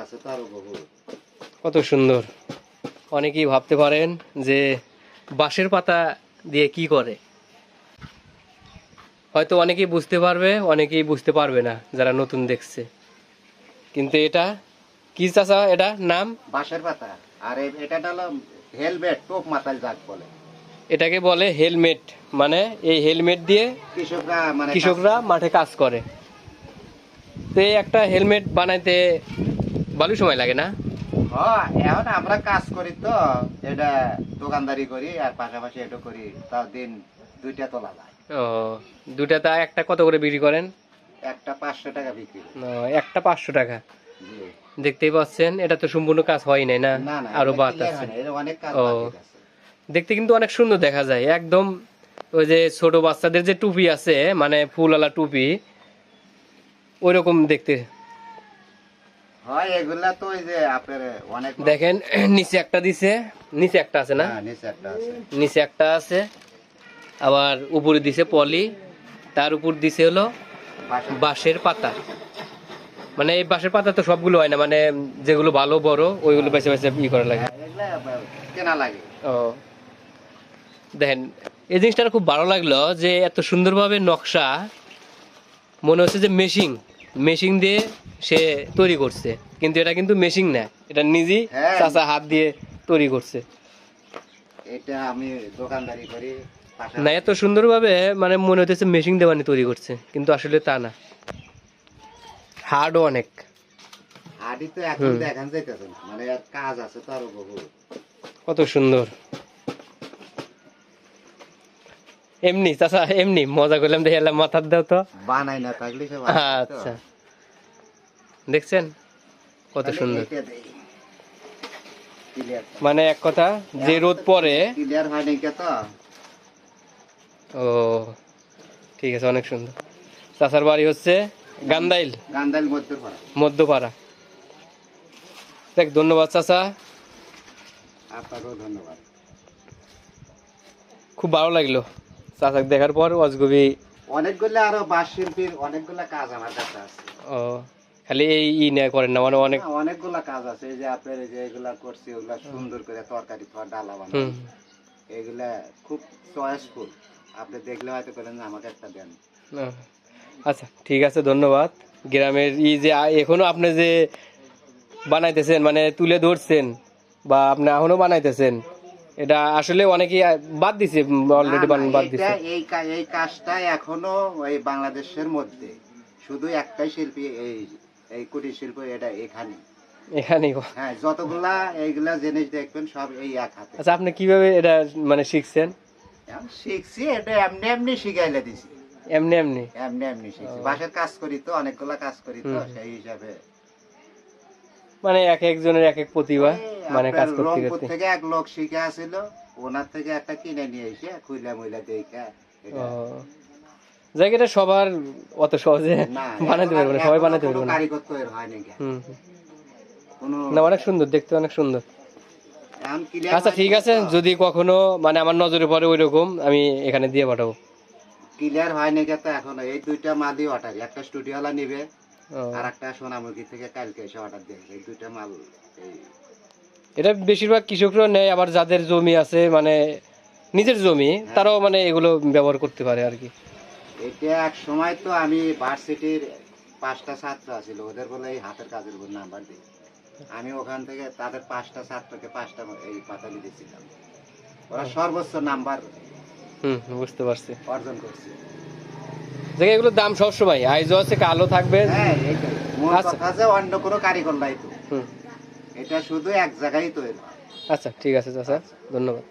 আছে তার বহু। কত সুন্দর। অনেকেই ভাবতে পারেন যে বাঁশের পাতা দিয়ে কি করে, হয়তো অনেকেই বুঝতে পারবে, অনেকেই বুঝতে পারবে না যারা নতুন দেখছে। কিন্তু এটা কি চাচা, এটা নাম? বাঁশের পাতা। আর এটা হলো হেলমেট, টোপ মাথায় যাক বলে। এটাকে বলে হেলমেট। মানে এই হেলমেট দিয়ে কৃষকরা মাঠে কাজ করে। তো এই একটা হেলমেট বানাইতে ভালো সময় লাগে না? হ্যাঁ, এখন আমরা কাজ করি তো, এটা দোকানদারি করি আর পাশাপাশি এটা করি, তাও দিন 2টা তোলা যায়। ও, দুটা তা একটা কত করে বিক্রি করেন? একটা 500 টাকা বিক্রি করি। একটা 500 টাকা। জি। দেখতেই পাচ্ছেন, এটা তো সম্পূর্ণ কাজ হয় নাই না, না না, আরো এটা বাদ clear আছে। হয় না, এর অনেক কাজ ও, বাকি আছে। দেখতে কিন্তু অনেক সুন্দর দেখা যায়, একদম ওই যে ছোট বাচ্চাদের যে টুপি আছে, মানে ফুলওয়ালা টুপি, ওই রকম দেখতে। হয় এগুলা তো ওই যে আপনার অনেক দেখেন নিচে একটা দিছে, নিচে একটা আছে না? হ্যাঁ, নিচে একটা আছে। নিচে একটা আছে, আবার উপরে দিছে পলি, তার উপর দিছে হলো বাঁশের পাতা। মানে এই বাঁশের পাতা তো সবগুলো হয় না, মানে যেগুলো ভালো বড় ওইগুলো বেছে বেছে ই করা লাগে। এগুলা কেনা লাগে। ও, দেখেন এই জিনিসটা খুব ভালো লাগলো যে এত সুন্দরভাবে নকশা, মনে হচ্ছে যে মেশিন মেশিন দিয়ে সে তৈরি করছে, কিন্তু এটা কিন্তু মেশিন না, এটা নিজেই হ্যাঁ। চাচা হাত দিয়ে তৈরি করছে। এটা আমি দোকানদারি করি না, এত সুন্দরভাবে মানে মনে হচ্ছে মেশিন দিয়ে বানিয়ে তৈরি করছে, কিন্তু আসলে তা না, হার্ডও অনেক। হাড়ি তো এখন দেখান যাইতেছে না, মানে আর কাজ আছে তো আরো বহু। কত সুন্দর। এমনি চাচা, এমনি মজা করলাম, দেখে এলাম মাথার দাও তো। বানাই না থাকলে সে আচ্ছা, দেখছেন কত সুন্দর। মানে এক কথা, যে রোদ পরে ক্লিয়ার হয় নাই কে তো। ও, ঠিক আছে, অনেক সুন্দর। চাচার বাড়ি হচ্ছে গান্দাইল, গান্দাইল মধ্যপাড়া। মধ্যপাড়া। দেখ, ধন্যবাদ চাচা, আপনাকেও ধন্যবাদ। খুব ভালো লাগলো চাচাকে দেখার পর। অজগবি অনেকগুলো আরো বাঁশ শিল্পীর অনেকগুলা কাজ আমার কাছে আছে। ও, খালি এই নেয় করেন না, মানে অনেক অনেকগুলা কাজ আছে। এই যে আপনার এই যে এগুলা করছি, ওগুলা সুন্দর করে তরকারি খাওয়া ডালা বানানো, হুম। এগুলা খুব চয়েসফুল। আপনি দেখলে হয়তো বলেন যে আমাকে একটা দেন। আচ্ছা, ঠিক আছে, ধন্যবাদ। গ্রামের যে এখনো আপনি যে বানাইতেছেন, মানে তুলে ধরছেন, বা আপনি এখনো বানাইতেছেন, এটা আসলে অনেকেই বাদ দিছে, অলরেডি বাদ দিছে। এই কাজটা এখনো ওই বাংলাদেশের মধ্যে শুধু একটাই শিল্পী, এই কুটির শিল্প, এটা এখানেই। হ্যাঁ, যতগুলা এইগুলা জিনিস দেখবেন সব এই এক হাতে। আচ্ছা, আপনি কিভাবে এটা মানে শিখছেন? শিখছি, এটা এমনি এমনি শিখাইলে দিছি। এমনি এমনি এমনি শিখছি। বাঁশের কাজ করি তো, অনেকগুলা কাজ করি তো, সেই হিসাবে। মানে এক একজনের এক এক প্রতিভা, মানে কাজ করতে রংপুর করতে। থেকে এক লোক শিখে আসিল, ওনার থেকে একটা কিনে নিয়ে এসে খুইলা মুইলা দেখা। জায়গাটা সবার অত সহজে বানাতে পারবে না, সবাই বানাতে পারবে না। কারিগর তো এর হয় নাকি। না, অনেক সুন্দর দেখতে, অনেক সুন্দর। আচ্ছা, ঠিক আছে, যদি কখনো মানে আমার নজরে পড়ে ওই রকম, আমি এখানে দিয়ে পাঠাবো। ক্লিয়ার হয় নাকি তো এখনো। এই 2টা মালই অর্ডার, একটা স্টুডিওওয়ালা নিবে আর একটা সোনামুখী থেকে কালকে এসে অর্ডার দিয়েছে। এই 2টা মাল। এটা বেশিরভাগ কৃষকরা নেয়, আবার যাদের জমি আছে, মানে নিজের জমি, তারাও মানে এগুলো ব্যবহার করতে পারে আর কি। এটা এক সময় তো আমি ভার্সিটির 5টা ছাত্র আছিল, ওদের বলে এই হাতের কাজের উপর নাম্বার দিই। আমি ওখান থেকে তাদের 5টা ছাত্রকে 5টা এই পাতালি দিয়েছিলাম। ওরা সর্বোচ্চ নাম্বার বুঝতে পারছি, অর্জন করছে। দেখে এগুলোর দাম সবসময় আইজও আছে, কালো থাকবে। হ্যাঁ, এইটাই মূল কথা, যে অন্য কোনো কারিগর নাই তো, এটা শুধু এক জায়গায় তৈরি হয়। আচ্ছা, ঠিক আছে চাচা, ধন্যবাদ।